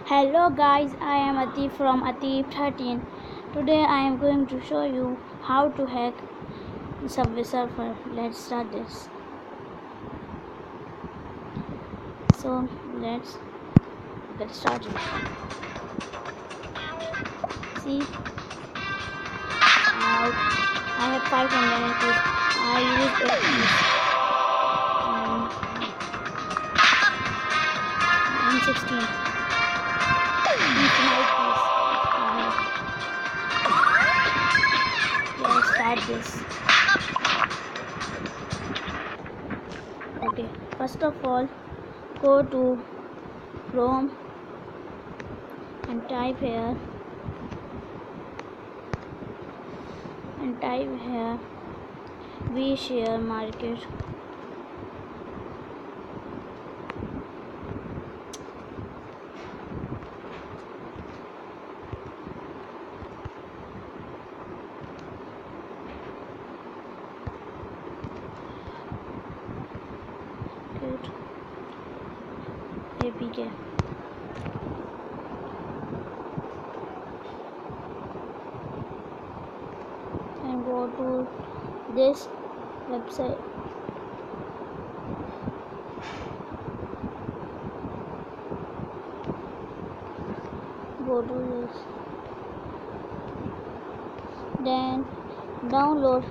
Hello guys, I am Atif from Atif 13. Today I am going to show you how to hack Subway Surfer. Let's start this. So let's get started. See, I have 500 rupees. I use 8 keys. 116. Infinite keys. Let's start this. Okay, first of all, go to Chrome and type here we share market. Good. APK. And go to this website. Go to this. Then download.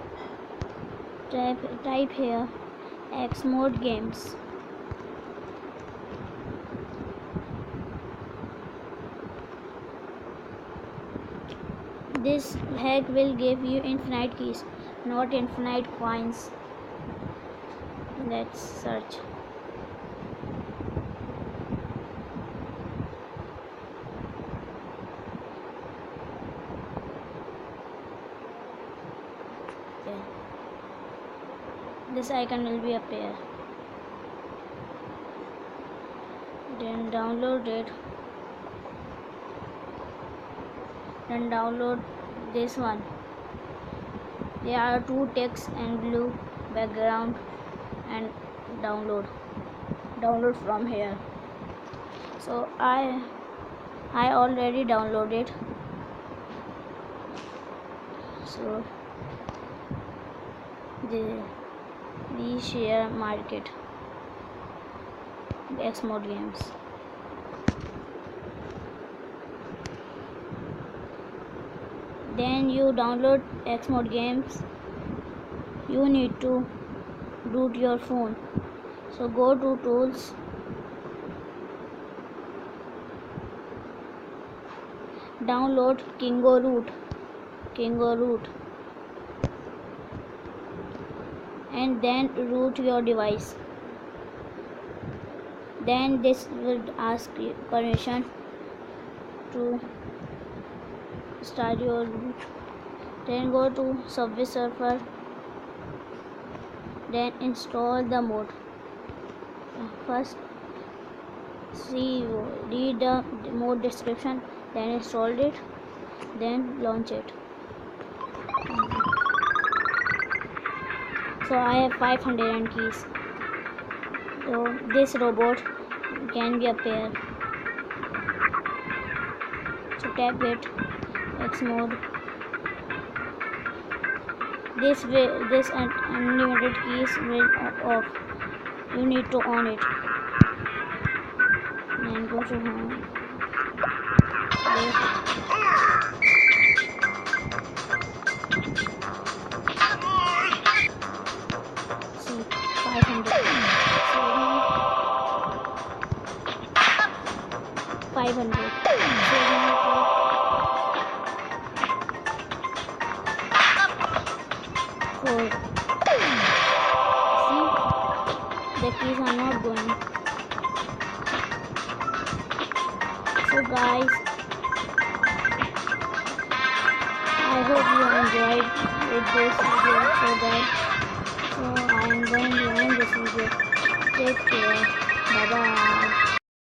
Type here X mode games. This hack will give you infinite keys, not infinite coins. Let's search. Okay. This icon will be appear. Then download it. Then download this one. There are two text and blue background, and download from here. So I already downloaded. So we share market X mode games. Then you download X mode games. You need to root your phone. So go to tools. Download Kingo Root. And then root your device. Then this will ask you permission to start your root. Then go to Subway Surfer. Then install the mode. First read the mode description, then install it, then launch it. So I have 500 keys. So this robot can be a pair. So tap it, X mode. This unlimited keys will off. You need to on it. Then go to home. See, 500. 500. See, the keys are not going. So guys, I hope you enjoyed with this video. So I am going to end this video. Take care. Bye bye.